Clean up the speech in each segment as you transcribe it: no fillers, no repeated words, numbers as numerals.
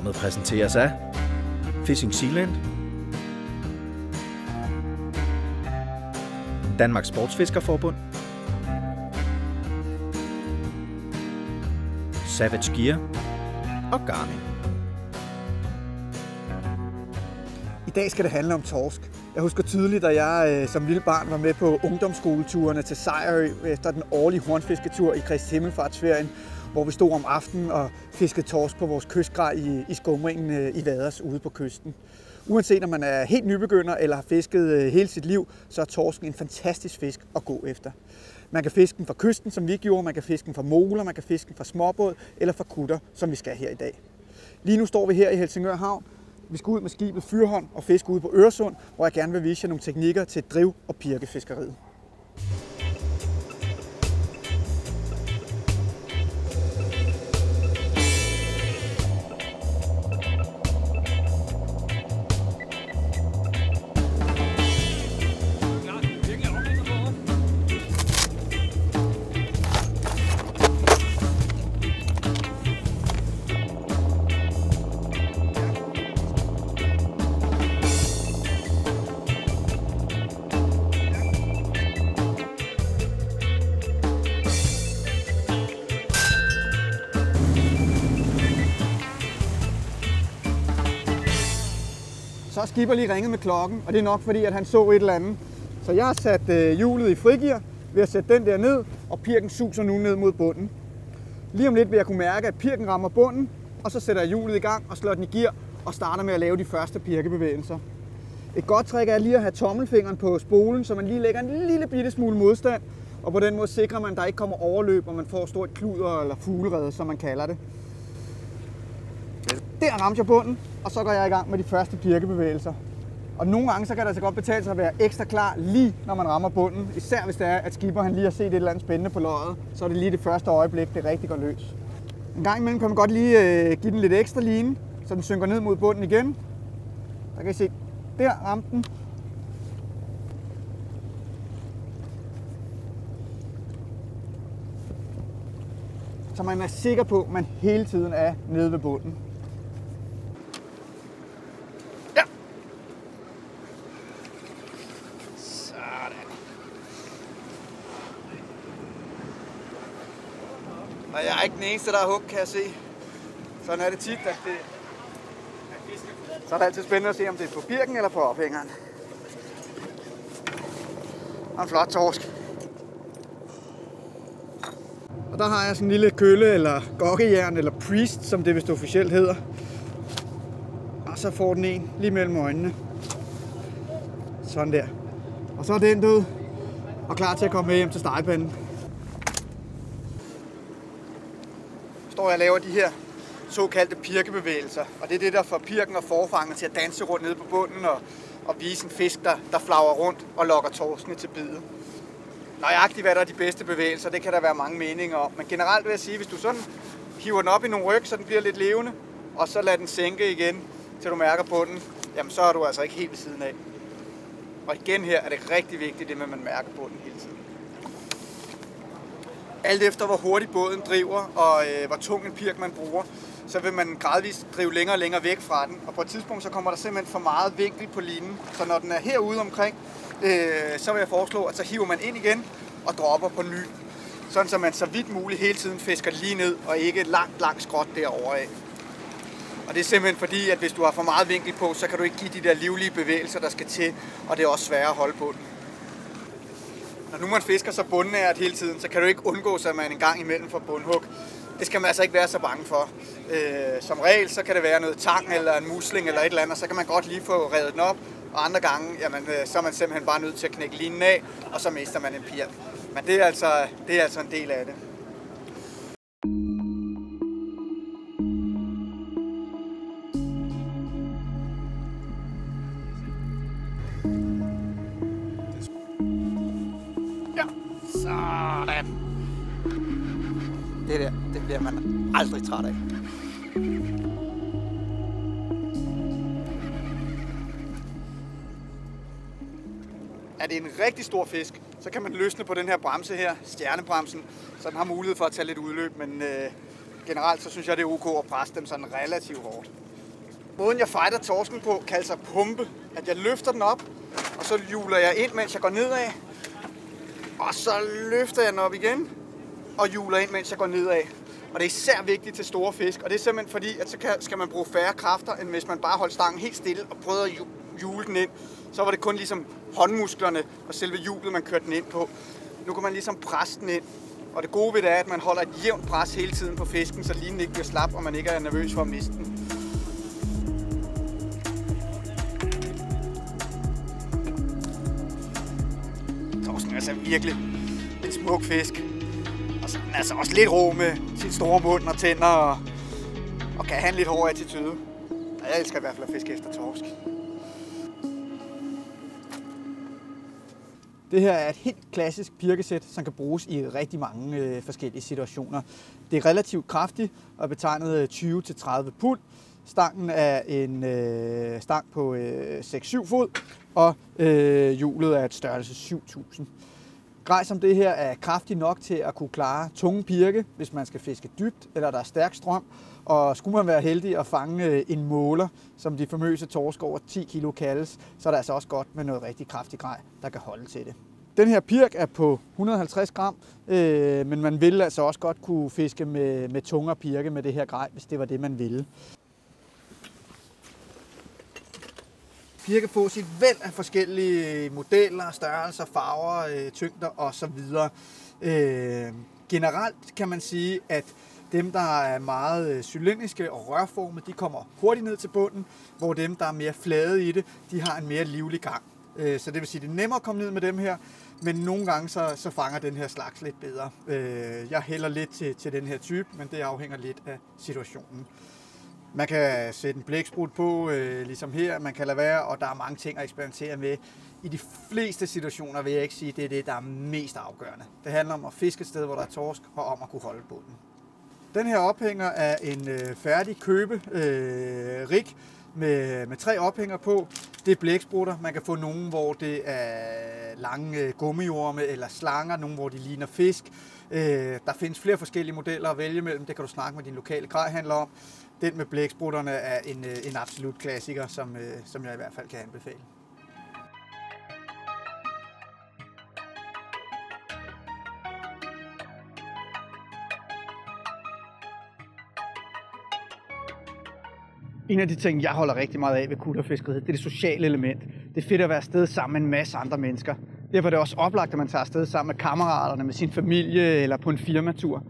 Programmet præsenteres af Fishing Sealand, Danmarks Sportsfiskerforbund, Savage Gear og Garmin. I dag skal det handle om torsk. Jeg husker tydeligt, da jeg som lille barn var med på ungdomsskoleturene til Sejerø efter den årlige hornfisketur i Kristi Himmelfartsferien, hvor vi stod om aftenen og fiskede torsk på vores kystgrej i skumringen i Vaders ude på kysten. Uanset om man er helt nybegynder eller har fisket hele sit liv, så er torsken en fantastisk fisk at gå efter. Man kan fiske den fra kysten, som vi gjorde, man kan fiske den fra moler, man kan fiske den fra småbåd eller fra kutter, som vi skal her i dag. Lige nu står vi her i Helsingør Havn. Vi skal ud med skibet Fyrhånd og fiske ude på Øresund, hvor jeg gerne vil vise jer nogle teknikker til driv- og pirkefiskeriet. Så har skipper lige ringet med klokken, og det er nok fordi, at han så et eller andet. Så jeg har sat hjulet i frigear ved at sætte den der ned, og pirken suser nu ned mod bunden. Lige om lidt vil jeg kunne mærke, at pirken rammer bunden, og så sætter jeg hjulet i gang og slår den i gear og starter med at lave de første pirkebevægelser. Et godt trick er lige at have tommelfingeren på spolen, så man lige lægger en lille bitte smule modstand, og på den måde sikrer man, at der ikke kommer overløb, og man får stort kluder eller fuglerede, som man kalder det. Der ramte jeg bunden, og så går jeg i gang med de første pirkebevægelser. Og nogle gange så kan det altså godt betale sig at være ekstra klar lige når man rammer bunden. Især hvis det er, at skipper han lige har set et eller andet spændende på loddet, så er det lige det første øjeblik, det rigtig går løs. En gang imellem kan man godt lige give den lidt ekstra line, så den synker ned mod bunden igen. Der kan I se, der ramte den. Så man er sikker på, at man hele tiden er nede ved bunden. Ja. Sådan. Og jeg er ikke den eneste, der har hug, kan jeg se. Sådan er det tit, at det er fisk. Så er det altid spændende at se, om det er på pirken eller på ophængeren. Og en flot torsk. Og der har jeg sådan en lille kølle eller gokkejern eller priest, som det vist officielt hedder. Og så får den en lige mellem øjnene. Sådan der. Og så er den død og klar til at komme med hjem til stegepanden. Står jeg og laver de her såkaldte pirkebevægelser. Og det er det, der får pirken og forfanger til at danse rundt nede på bunden og vise en fisk, der flagrer rundt og lokker torskene til bide. Nøjagtigt, hvad der er de bedste bevægelser, det kan der være mange meninger om. Men generelt vil jeg sige, hvis du sådan hiver den op i nogle ryg, så den bliver lidt levende, og så lader den sænke igen, til du mærker bunden, jamen så er du altså ikke helt ved siden af. Og igen her er det rigtig vigtigt, det med, at man mærker bunden hele tiden. Alt efter hvor hurtigt båden driver, og hvor tung en pirk man bruger, så vil man gradvist drive længere og længere væk fra den. Og på et tidspunkt, så kommer der simpelthen for meget vinkel på linen, så når den er herude omkring, så vil jeg foreslå, at så hiver man ind igen og dropper på ny. Sådan så man så vidt muligt hele tiden fisker lige ned og ikke langt skråt derovre af. Og det er simpelthen fordi, at hvis du har for meget vinkel på, så kan du ikke give de der livlige bevægelser, der skal til, og det er også sværere at holde på den. Når nu man fisker så bundnært hele tiden, så kan du ikke undgå, at man en gang imellem får bundhug. Det skal man altså ikke være så bange for. Som regel, så kan det være noget tang eller en musling eller et eller andet, og så kan man godt lige få revet den op. Og andre gange, jamen, så er man simpelthen bare nødt til at knække linen af, og så mister man en pirk. Men det er altså en del af det. Ja, sådan. Det der, det bliver man aldrig træt af. Er det en rigtig stor fisk, så kan man løsne på den her bremse her, stjernebremsen, så den har mulighed for at tage lidt udløb, men generelt så synes jeg, det er ok at presse dem sådan relativt hårdt. Måden jeg fighter torsken på kaldes at pumpe. At jeg løfter den op, og så hjuler jeg ind, mens jeg går nedad. Og så løfter jeg den op igen, og hjuler ind, mens jeg går nedad. Og det er især vigtigt til store fisk, og det er simpelthen fordi, at så skal man bruge færre kræfter, end hvis man bare holdt stangen helt stille og prøvede at hjule den ind. Så var det kun ligesom håndmusklerne og selve hjulet, man kørte den ind på. Nu kan man ligesom presse den ind. Og det gode ved det er, at man holder et jævnt pres hele tiden på fisken, så linen ikke bliver slap, og man ikke er nervøs for at miste den. Torsken er altså virkelig en smuk fisk. Og så er den altså også lidt rå med sin store mund og tænder, og kan have en lidt hård attitude. Og jeg elsker i hvert fald at fiske efter torsk. Det her er et helt klassisk pirkesæt, som kan bruges i rigtig mange forskellige situationer. Det er relativt kraftigt og betegnet 20-30 pund. Stangen er en stang på 6-7 fod, og hjulet er et størrelse 7000. Grej som det her er kraftig nok til at kunne klare tunge pirke, hvis man skal fiske dybt eller der er stærk strøm. Og skulle man være heldig at fange en måler, som de famøse torsk over 10 kilo kaldes, så er det altså også godt med noget rigtig kraftig grej, der kan holde til det. Den her pirk er på 150 gram, men man vil altså også godt kunne fiske med tungere pirke med det her grej, hvis det var det, man ville. Pirke fås i et væld af forskellige modeller, størrelser, farver, tyngder osv. Generelt kan man sige, at dem, der er meget cylindriske og rørformede, de kommer hurtigt ned til bunden, hvor dem, der er mere flade i det, de har en mere livlig gang. Så det vil sige, at det er nemmere at komme ned med dem her, men nogle gange så fanger den her slags lidt bedre. Jeg hælder lidt til den her type, men det afhænger lidt af situationen. Man kan sætte en blæksprut på, ligesom her, man kan lade være, og der er mange ting at eksperimentere med. I de fleste situationer vil jeg ikke sige, at det er det, der er mest afgørende. Det handler om at fiske et sted, hvor der er torsk, og om at kunne holde bunden. Den her ophænger er en færdig rig med 3 ophænger på. Det er blæksprutter. Man kan få nogle, hvor det er lange gummiorme eller slanger, nogle, hvor de ligner fisk. Der findes flere forskellige modeller at vælge mellem. Det kan du snakke med din lokale grejhandler om. Den med blæksprutterne er en absolut klassiker, som jeg i hvert fald kan anbefale. En af de ting, jeg holder rigtig meget af ved kutterfiskeriet, det er det sociale element. Det er fedt at være afsted sammen med en masse andre mennesker. Derfor er det også oplagt, at man tager afsted sammen med kammeraterne, med sin familie eller på en firmatur.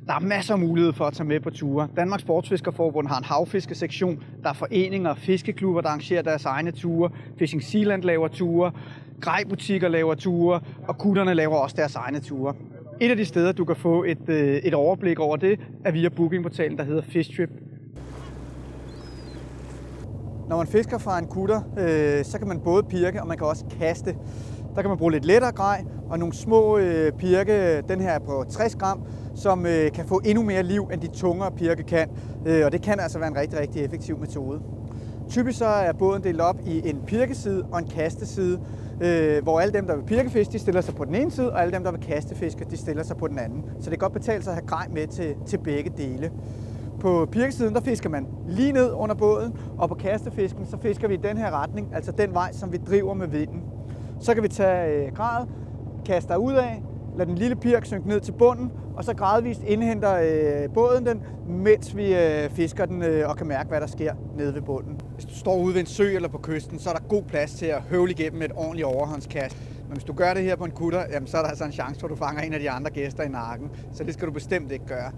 Der er masser af mulighed for at tage med på ture. Danmarks Sportsfiskerforbund har en havfiskesektion. Der er foreninger og fiskeklubber, der arrangerer deres egne ture. Fishing Zealand laver ture. Grejbutikker laver ture. Og kutterne laver også deres egne ture. Et af de steder, du kan få et overblik over det, er via bookingportalen, der hedder Fishtrip. Når man fisker fra en kutter, så kan man både pirke, og man kan også kaste. Der kan man bruge lidt lettere grej og nogle små pirke. Den her er på 60 gram, som kan få endnu mere liv, end de tungere pirke kan. Og det kan altså være en rigtig, rigtig effektiv metode. Typisk så er båden delt op i en pirkeside og en kasteside, hvor alle dem, der vil pirkefiske, de stiller sig på den ene side, og alle dem, der vil kastefiske, de stiller sig på den anden. Så det kan godt betale sig at have grej med til begge dele. På pirkesiden, der fisker man lige ned under båden, og på kastefisken, så fisker vi i den her retning, altså den vej, som vi driver med vinden. Så kan vi tage grejet, kaste ud af, lade den lille pirk synke ned til bunden, og så gradvist indhenter båden den, mens vi fisker den og kan mærke, hvad der sker nede ved bunden. Hvis du står ude ved en sø eller på kysten, så er der god plads til at høvle igennem et ordentligt overhåndskast. Men hvis du gør det her på en kutter, jamen, så er der altså en chance for, at du fanger en af de andre gæster i nakken. Så det skal du bestemt ikke gøre.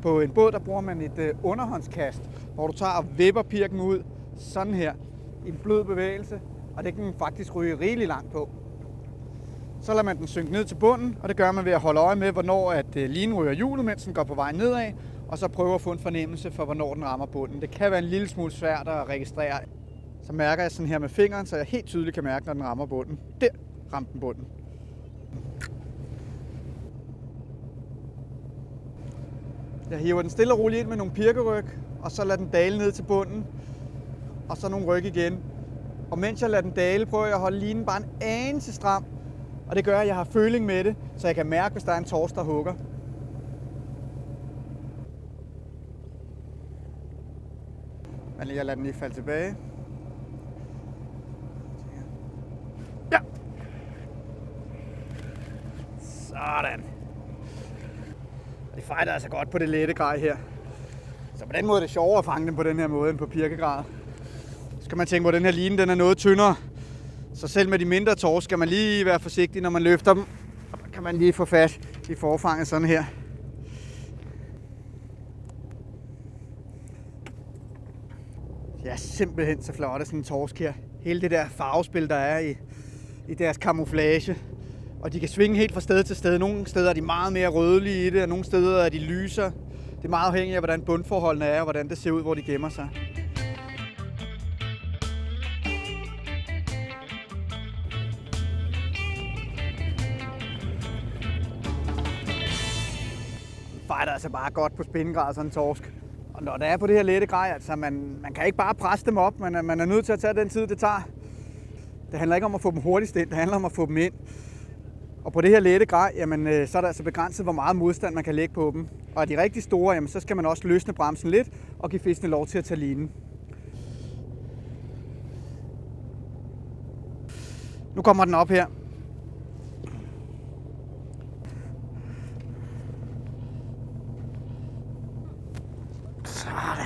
På en båd, der bruger man et underhåndskast, hvor du tager og vipper pirken ud, sådan her, i en blød bevægelse, og det kan faktisk ryge rigeligt langt på. Så lader man den synke ned til bunden, og det gør man ved at holde øje med, hvornår at linen ryger hjulet, mens den går på vej nedad, og så prøve at få en fornemmelse for, hvornår den rammer bunden. Det kan være en lille smule svært at registrere. Så mærker jeg sådan her med fingeren, så jeg helt tydeligt kan mærke, når den rammer bunden. Der ramte den bunden. Jeg hiver den stille og roligt ind med nogle pirkeryg, og så lader den dale ned til bunden, og så nogle ryg igen. Og mens jeg lader den dale, prøver jeg at holde linen bare en anelse stram, og det gør, at jeg har føling med det, så jeg kan mærke, hvis der er en torsk, der hugger. Man mig lige at lade den lige falde tilbage. Ja! Sådan. De fejler altså godt på det lette grej her. Så på den måde er det sjovere at fange dem på den her måde end på pirkegrej. Så skal man tænke på, at den her line den er noget tyndere. Så selv med de mindre torsk skal man lige være forsigtig, når man løfter dem. Og kan man lige få fat i forfanget sådan her. Det er simpelthen så flot sådan en torsk her. Hele det der farvespil, der er i deres camouflage. Og de kan svinge helt fra sted til sted. Nogle steder er de meget mere rødlige i det, og nogle steder er de lyser. Det er meget afhængigt af, hvordan bundforholdene er, og hvordan det ser ud, hvor de gemmer sig. Fejder altså bare godt på spindegrad, sådan en torsk. Og når det er på det her lette grej, altså man kan ikke bare presse dem op, man er nødt til at tage den tid, det tager. Det handler ikke om at få dem hurtigst ind, det handler om at få dem ind. Og på det her lette grej, jamen, så er der altså begrænset, hvor meget modstand man kan lægge på dem. Og er de rigtig store, jamen, så skal man også løsne bremsen lidt og give fiskene lov til at tage linen. Nu kommer den op her. Sådan.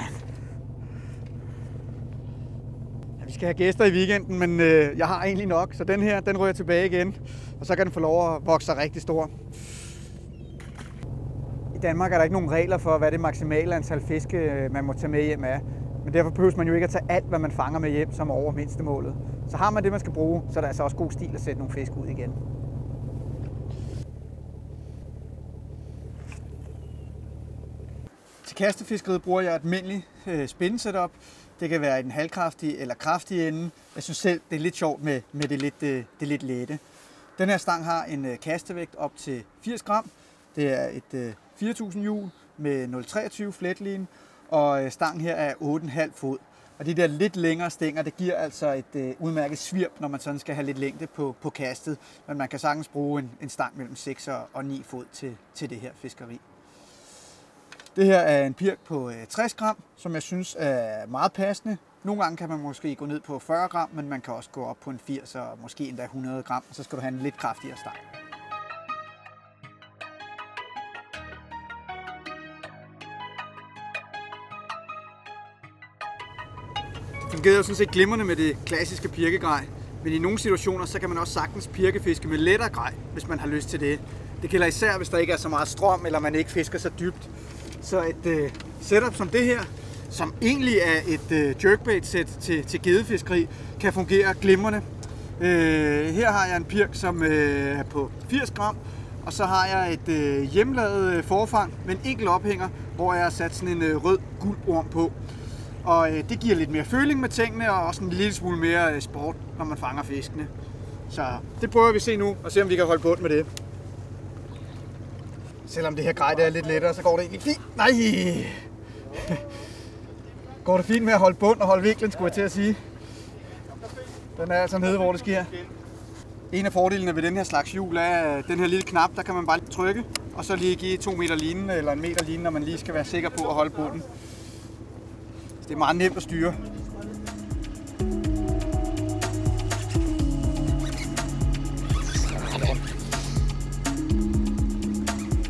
Ja, vi skal have gæster i weekenden, men jeg har egentlig nok, så den her, den ryger tilbage igen. Og så kan den få lov at vokse sig rigtig stor. I Danmark er der ikke nogen regler for, hvad det maksimale antal fiske, man må tage med hjem er. Men derfor behøver man jo ikke at tage alt, hvad man fanger med hjem, som er over mindstemålet. Så har man det, man skal bruge, så er der altså også god stil at sætte nogle fisk ud igen. Til kastefiskeriet bruger jeg et almindeligt spindesetup. Det kan være i den halvkraftige eller kraftige ende. Jeg synes selv, det er lidt sjovt med det lidt lette. Den her stang har en kastevægt op til 80 gram. Det er et 4000 hjul med 0,23 fletline, og stangen her er 8,5 fod. Og de der lidt længere stænger, det giver altså et udmærket svirp, når man sådan skal have lidt længde på kastet. Men man kan sagtens bruge en stang mellem 6 og 9 fod til det her fiskeri. Det her er en pirk på 60 gram, som jeg synes er meget passende. Nogle gange kan man måske gå ned på 40 gram, men man kan også gå op på en 80 og måske endda 100 gram, og så skal du have en lidt kraftigere stang. Det fungerer jo sådan set glimrende med det klassiske pirkegrej, men i nogle situationer så kan man også sagtens pirkefiske med lettere grej, hvis man har lyst til det. Det gælder især, hvis der ikke er så meget strøm, eller man ikke fisker så dybt. Så et setup som det her, som egentlig er et jerkbait-sæt til gedefiskeri, kan fungere glimrende. Her har jeg en pirk, som er på 80 gram, og så har jeg et hjemmelavet forfang med en enkelt ophænger, hvor jeg har sat sådan en rød guldorm på. Og det giver lidt mere føling med tingene, og også en lille smule mere sport, når man fanger fiskene. Så det prøver vi at se nu, og se om vi kan holde bund med det. Selvom det her grej er lidt lettere, så går det egentlig fint. Nej! Går det fint med at holde bund og holde vinklen, skulle jeg til at sige. Den er altså nede, hvor det sker. En af fordelene ved den her slags hjul er den her lille knap, der kan man bare trykke, og så lige give 2 meter line eller 1 meter line, når man lige skal være sikker på at holde bunden. Så det er meget nemt at styre.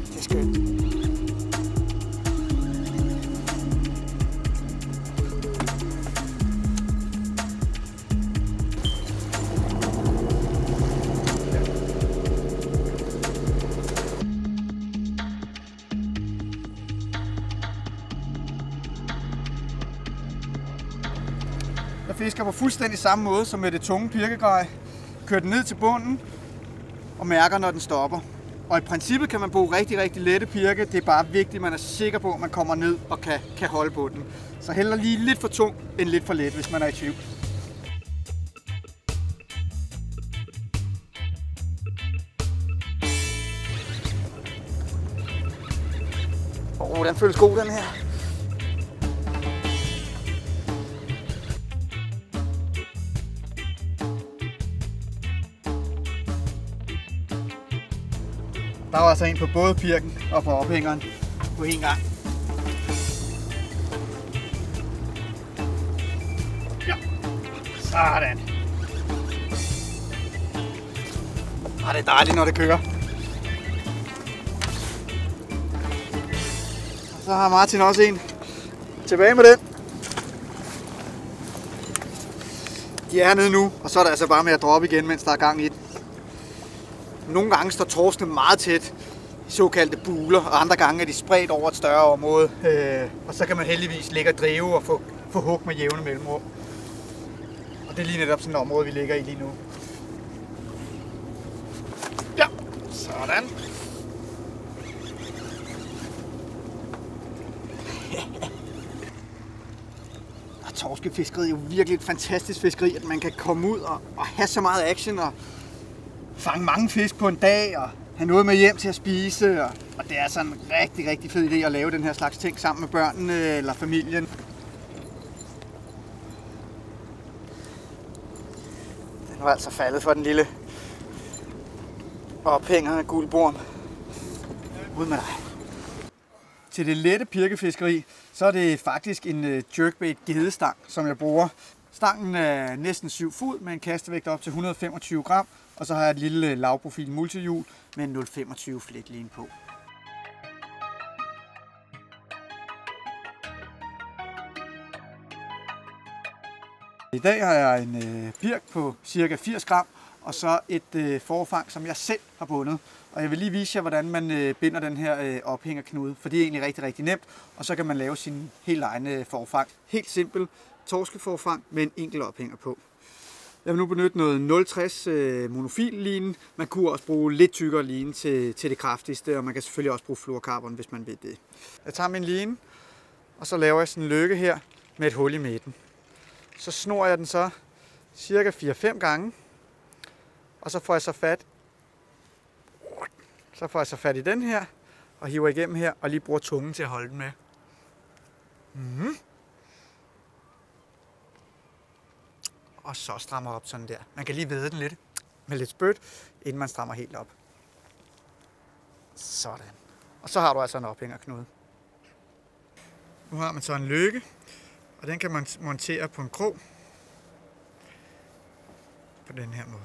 Det er skønt. Jeg fisker på fuldstændig samme måde som med det tunge pirkegrej. Kører den ned til bunden og mærker, når den stopper. Og i princippet kan man bruge rigtig lette pirke. Det er bare vigtigt, at man er sikker på, at man kommer ned og kan holde bunden. Så hellere lige lidt for tung end lidt for let, hvis man er i tvivl. Den føles god, den her. Der var altså en på både pirken og på ophængeren på en gang. Sådan. Det er dejligt, når det kører. Så har Martin også en. Tilbage med den. De er hernede nu, og så er der altså bare med at droppe igen, mens der er gang i den. Nogle gange står torskene meget tæt, såkaldte buler, og andre gange er de spredt over et større område. Og så kan man heldigvis ligge og drive og få hug med jævne mellemrum. Og det er lige netop sådan et område, vi ligger i lige nu. Ja, sådan. Torskefiskeri er jo virkelig et fantastisk fiskeri, at man kan komme ud og have så meget action og fange mange fisk på en dag og have noget med hjem til at spise. Og det er sådan en rigtig, rigtig fed idé at lave den her slags ting sammen med børnene eller familien. Den var altså faldet for den lille ophænger af guldborm. Ud med dig. Til det lette pirkefiskeri, så er det faktisk en jerkbait gedestang, som jeg bruger. Stangen er næsten 7 fod med en kastevægt op til 125 gram, og så har jeg et lille lavprofil multihjul med en 0,25 fletline på. I dag har jeg en pirk på ca. 80 gram, og så et forfang, som jeg selv har bundet. Og jeg vil lige vise jer, hvordan man binder den her ophængerknude, for det er egentlig rigtig, rigtig nemt. Og så kan man lave sin helt egen forfang. Helt simpel torskeforfang med en enkelt ophænger på. Jeg vil nu benytte noget 0,60 monofil-line. Man kunne også bruge lidt tykkere line til det kraftigste, og man kan selvfølgelig også bruge fluorkarbon, hvis man vil det. Jeg tager min line, og så laver jeg sådan en lykke her med et hul i midten. Så snor jeg den så cirka 4-5 gange, og så får jeg så fat i den her, og hiver igennem her, og lige bruger tungen til at holde den med. Og så strammer op sådan der. Man kan lige væde den lidt med lidt spyt, inden man strammer helt op. Sådan. Og så har du altså en ophængerknude. Nu har man så en lykke, og den kan man montere på en krog. På den her måde.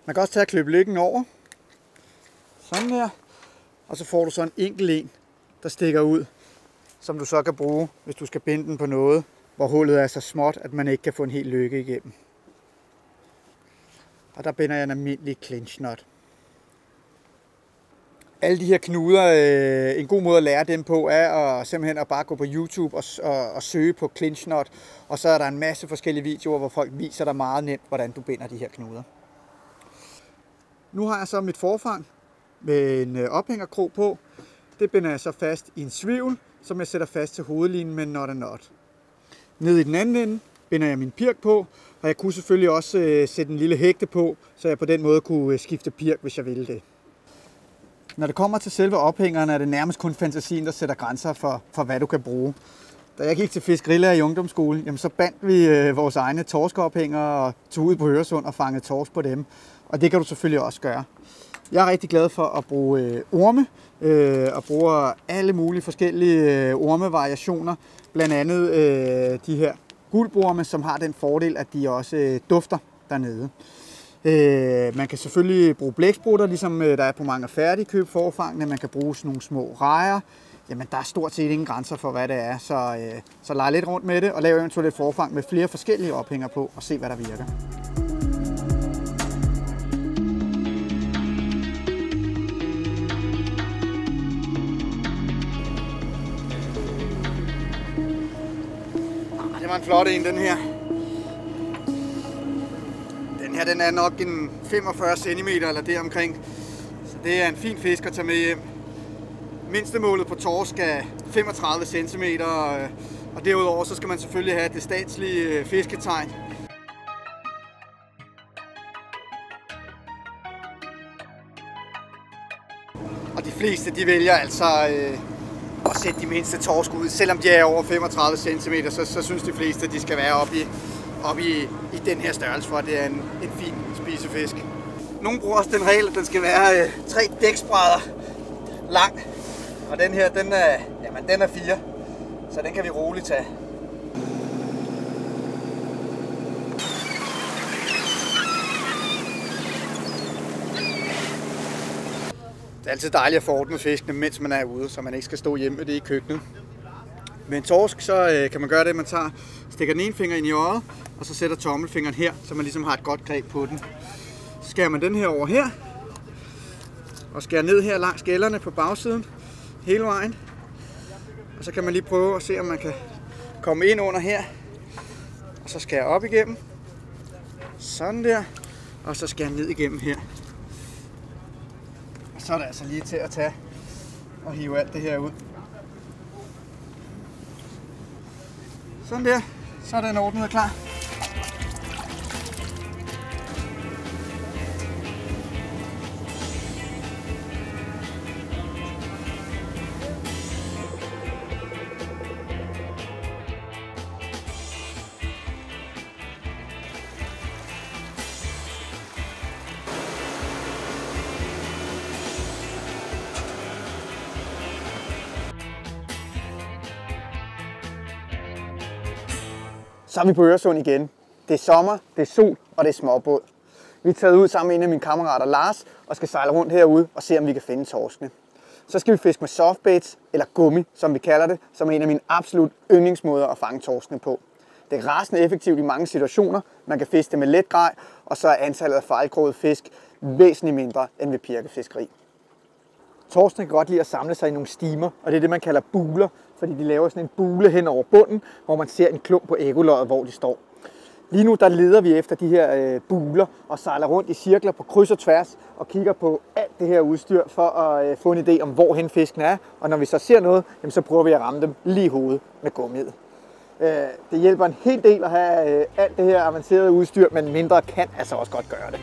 Man kan også tage og klippe lykken over. Sådan her. Og så får du så en enkelt en, der stikker ud, som du så kan bruge, hvis du skal binde den på noget, hvor hullet er så småt, at man ikke kan få en hel lykke igennem. Og der binder jeg en almindelig clinch knot. Alle de her knuder, en god måde at lære dem på, er at simpelthen at bare gå på YouTube og søge på clinch knot. Og så er der en masse forskellige videoer, hvor folk viser dig meget nemt, hvordan du binder de her knuder. Nu har jeg så mit forfang med en ophængerkrog på. Det binder jeg så fast i en svivl, som jeg sætter fast til hovedlinjen med en knot og knot. Ned i den anden ende binder jeg min pirk på, og jeg kunne selvfølgelig også sætte en lille hægte på, så jeg på den måde kunne skifte pirk, hvis jeg ville det. Når det kommer til selve ophængeren, er det nærmest kun fantasien, der sætter grænser for hvad du kan bruge. Da jeg gik til fiskerilærer i ungdomsskolen, jamen så bandt vi vores egne torskeophængere og tog ud på Øresund og fangede torsk på dem. Og det kan du selvfølgelig også gøre. Jeg er rigtig glad for at bruge orme og bruger alle mulige forskellige ormevariationer. Blandt andet de her guldborme, som har den fordel, at de også dufter dernede. Man kan selvfølgelig bruge blæksprutter, ligesom der er på mange færdigkøb forfangene. Man kan bruge sådan nogle små rejer. Jamen, der er stort set ingen grænser for, hvad det er. Så leg lidt rundt med det og lav eventuelt et forfang med flere forskellige ophænger på og se, hvad der virker. Det var en flot en, den her. Den er nok en 45 cm eller deromkring. Så det er en fin fisk at tage med hjem. Mindstemålet på torsk er 35 cm, og derudover så skal man selvfølgelig have det statslige fisketegn. Og de fleste de vælger altså at sætte de mindste torsk ud. Selvom de er over 35 cm, så synes de fleste de skal være oppe i den her størrelse, for det er en fin spisefisk. Nogle bruger også den regel, at den skal være 3 dæksbrædder lang. Og den her, den er 4. Så den kan vi roligt tage. Det er altid dejligt at få ordnet fiskene, mens man er ude, så man ikke skal stå hjemme med det i køkkenet. Med en torsk, så kan man gøre det, at man stikker den ene finger ind i øjet, og så sætter tommelfingeren her, så man ligesom har et godt greb på den. Så skærer man den her over her, og skærer ned her langs skællerne på bagsiden, hele vejen. Og så kan man lige prøve at se, om man kan komme ind under her, og så skære op igennem. Sådan der, og så skære ned igennem her. Og så er det altså lige til at tage og hive alt det her ud. Sådan der, så er den ordnet og klar. Så er vi på Øresund igen. Det er sommer, det er sol og det er småbåd. Vi er taget ud sammen med en af mine kammerater Lars og skal sejle rundt herude og se om vi kan finde torskene. Så skal vi fiske med softbaits eller gummi, som vi kalder det, som er en af mine absolut yndlingsmåder at fange torskene på. Det er rasende effektivt i mange situationer. Man kan fiske det med let grej, og så er antallet af fejlgroede fisk væsentligt mindre end ved pirkefiskeri. Torskene kan godt lide at samle sig i nogle stimer, og det er det, man kalder buler, fordi de laver sådan en bule hen over bunden, hvor man ser en klump på æggeloddet, hvor de står. Lige nu der leder vi efter de her buler og sejler rundt i cirkler på kryds og tværs og kigger på alt det her udstyr for at få en idé om, hvor hen fisken er. Og når vi så ser noget, jamen, så prøver vi at ramme dem lige i hovedet med gummiet. Det hjælper en hel del at have alt det her avancerede udstyr, men mindre kan altså også godt gøre det.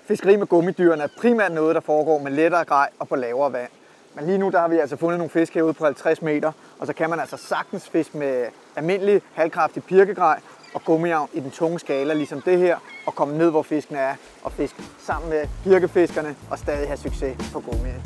Fiskeri med gummidyrene er primært noget, der foregår med lettere grej og på lavere vand. Men lige nu der har vi altså fundet nogle fisk herude på 50 meter, og så kan man altså sagtens fiske med almindelig halvkraftig pirkegrej og gummiavn i den tunge skala, ligesom det her, og komme ned, hvor fisken er, og fiske sammen med pirkefiskerne og stadig have succes på gummiet.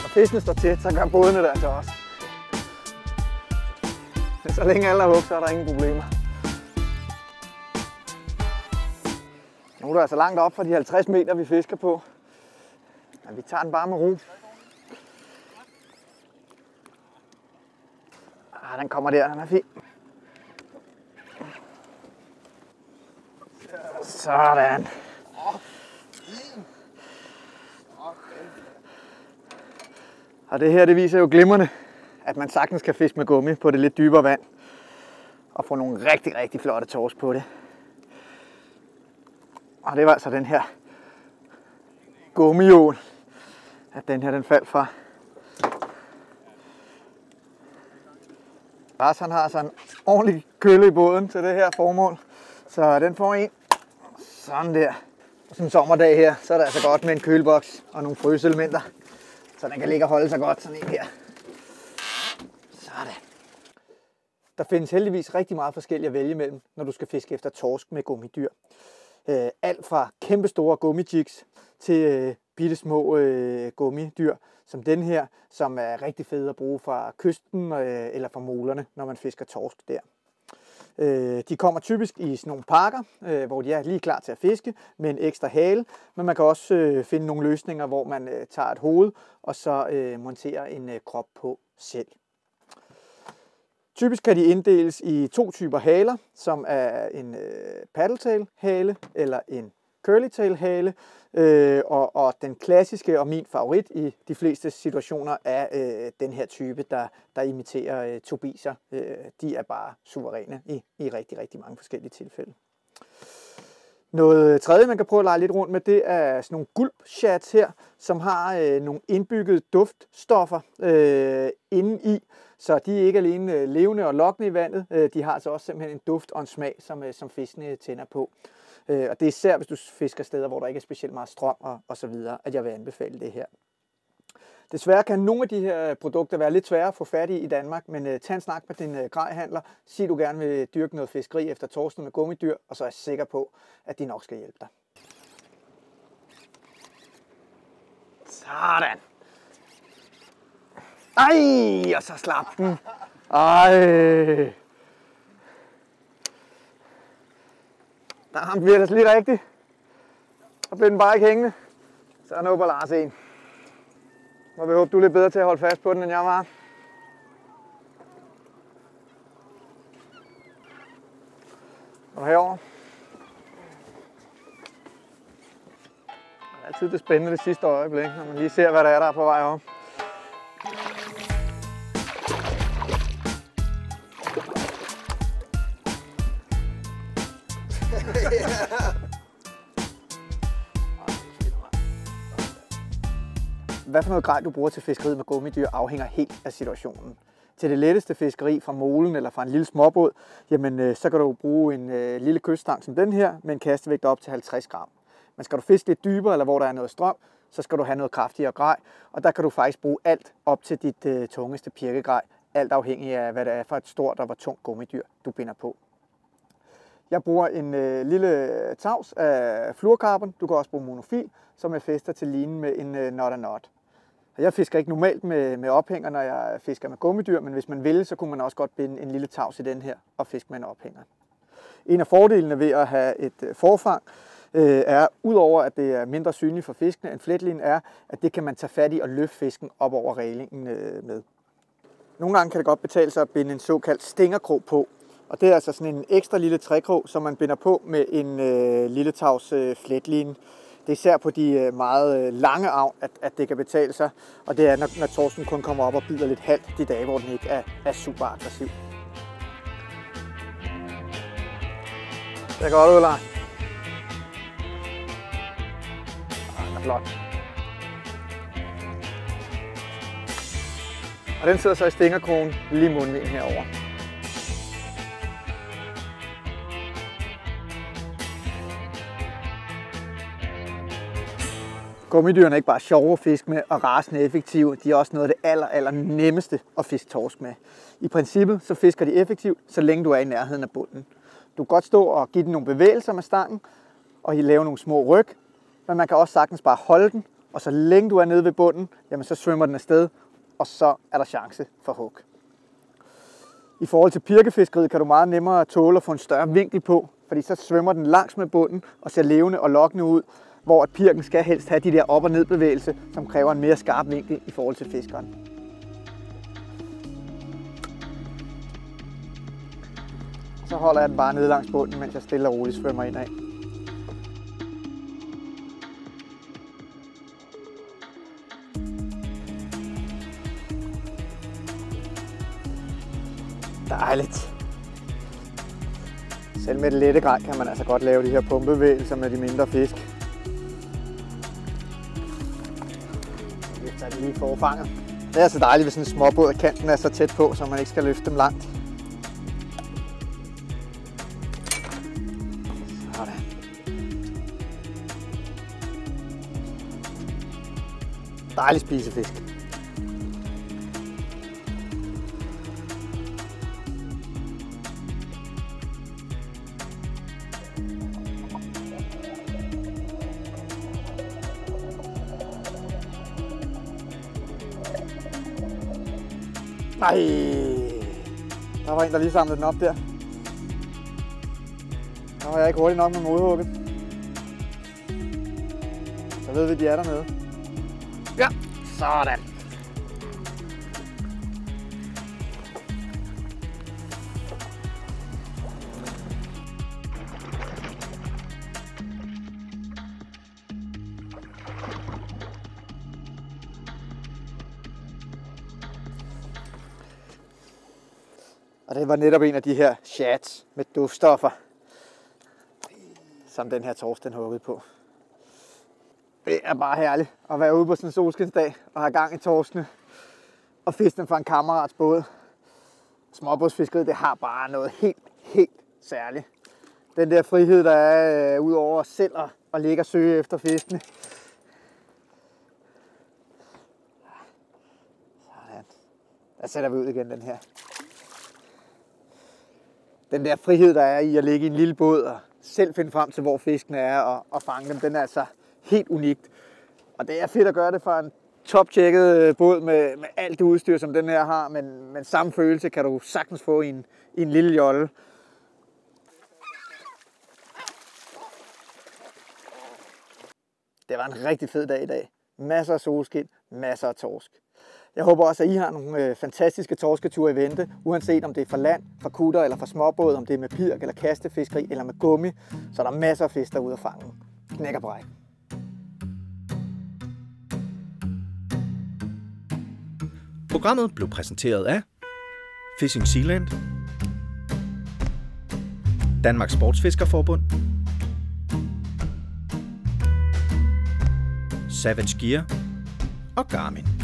Fiskene står tæt, så gør bådene der til os. Så længe alle er hugt, så er der ingen problemer. Nu er der altså langt op fra de 50 meter, vi fisker på. Men vi tager den bare med ro. Den kommer der, den er fin. Sådan. Og det her, det viser jo glimrende, at man sagtens kan fiske med gummi på det lidt dybere vand. Og få nogle rigtig, rigtig flotte torsk på det. Og det var altså den her gummiål, at den her den faldt fra. Lars han har altså en ordentlig kølle i båden til det her formål. Så den får en sådan der. Og sådan en sommerdag her, så er det altså godt med en køleboks og nogle fryseelementer. Så den kan ligge og holde sig godt, sådan en her. Sådan. Der findes heldigvis rigtig meget forskelligt at vælge mellem, når du skal fiske efter torsk med gummidyr. Alt fra kæmpe store gummijigs til bitte små gummidyr, som den her, som er rigtig fede at bruge fra kysten eller fra molerne, når man fisker torsk der. De kommer typisk i sådan nogle pakker, hvor de er lige klar til at fiske med en ekstra hale, men man kan også finde nogle løsninger, hvor man tager et hoved og så monterer en krop på selv. Typisk kan de inddeles i to typer haler, som er en paddletail hale eller en curlytail hale, og den klassiske og min favorit i de fleste situationer er den her type, der imiterer tobiser. De er bare suveræne i rigtig, rigtig mange forskellige tilfælde. Noget tredje, man kan prøve at lege lidt rundt med, det er sådan nogle gulpshats her, som har nogle indbyggede duftstoffer inde i, Så de er ikke alene levende og lokkende i vandet, de har altså også simpelthen en duft og en smag, som fiskene tænder på. Og det er især, hvis du fisker steder, hvor der ikke er specielt meget strøm og så videre, at jeg vil anbefale det her. Desværre kan nogle af de her produkter være lidt svære at få fat i Danmark, men tag en snak med din grejhandler. Sig du gerne vil dyrke noget fiskeri efter torsken med gummidyr, og så er jeg sikker på, at de nok skal hjælpe dig. Sådan. Ej, og så slap den. Ej. Der ramte vi ellers lige rigtigt. Og blev den bare ikke hængende. Så er nu på Lars en. Må vi håbe, du er lidt bedre til at holde fast på den, end jeg var. Og herover. Det er altid det spændende det sidste øjeblik, når man lige ser, hvad der er på vej op. Hvad for noget grej du bruger til fiskeriet med gummidyr afhænger helt af situationen. Til det letteste fiskeri fra molen eller fra en lille småbåd, jamen, så kan du bruge en lille kyststang som den her med en kastevægt op til 50 gram. Men skal du fiske lidt dybere eller hvor der er noget strøm, så skal du have noget kraftigere grej, og der kan du faktisk bruge alt op til dit tungeste pirkegrej, alt afhængig af hvad det er for et stort og hvor tungt gummidyr du binder på. Jeg bruger en lille tavs af fluorkarbon. Du kan også bruge monofil, som jeg fæster til linen med en knot. Jeg fisker ikke normalt med ophænger, når jeg fisker med gummidyr, men hvis man vil, så kunne man også godt binde en lille tavs i den her og fiske med en ophænger. En af fordelene ved at have et forfang er, udover at det er mindre synligt for fiskene end fletlinen, er, at det kan man tage fat i og løfte fisken op over reglingen med. Nogle gange kan det godt betale sig at binde en såkaldt stængerkrog på. Og det er altså sådan en ekstra lille trækrog, som man binder på med en lille tavs fletline. Det er især på de meget lange avn, at det kan betale sig. Og det er, når torsken kun kommer op og bider lidt halvt de dage, hvor den ikke er super aggressiv. Det er godt ud, Lars. Det er flot. Og den sidder så i stængerkrogen lige mundvinden herover. Gummidyrene er ikke bare sjove at fiske med og rasende effektive, de er også noget af det aller nemmeste at fiske torsk med. I princippet så fisker de effektivt, så længe du er i nærheden af bunden. Du kan godt stå og give den nogle bevægelser med stangen og lave nogle små ryg, men man kan også sagtens bare holde den, og så længe du er nede ved bunden, jamen så svømmer den afsted, og så er der chance for hug. I forhold til pirkefiskeriet kan du meget nemmere tåle at få en større vinkel på, fordi så svømmer den langs med bunden og ser levende og lokkende ud, hvor at pirken skal helst have de der op- og nedbevægelser, som kræver en mere skarp vinkel i forhold til fiskeren. Så holder jeg den bare nede langs bunden, mens jeg stille og roligt svømmer indad. Dejligt. Selv med det lette grej kan man altså godt lave de her pumpebevægelser med de mindre fisk. Jeg tager det lige forfanget. Det er altså dejligt, hvis sådan en småbåd af kanten er så tæt på, så man ikke skal løfte dem langt. Sådan. Dejlig spisefisk. Ej, der var en, der lige samlede den op der. Der var jeg ikke hurtig nok med modhugget. Så ved vi, de er dernede. Ja, sådan. Og det var netop en af de her chats med duftstoffer, som den her torsk den huggede på. Det er bare herligt at være ude på sådan en solskinsdag og have gang i torskene og fiske dem fra en kammerats båd. Småbådsfiskeriet, det har bare noget helt særligt. Den der frihed, der er ud over selv at ligge og søge efter fiskene. Sådan. Der sætter vi ud igen den her. Den der frihed, der er i at ligge i en lille båd og selv finde frem til, hvor fiskene er og fange dem, den er altså helt unikt. Og det er fedt at gøre det fra en top-tjekket båd med alt det udstyr, som den her har, men samme følelse kan du sagtens få i en lille jolle. Det var en rigtig fed dag i dag. Masser af solskin, masser af torsk. Jeg håber også, at I har nogle fantastiske torsketure i vente, uanset om det er fra land, fra kutter eller fra småbåd, om det er med pirk eller kastefiskeri eller med gummi, så er der masser af fisk derude at fange. Knæk og bræk. Programmet blev præsenteret af Fishing Sealand, Danmarks Sportsfiskerforbund, Savage Gear og Garmin.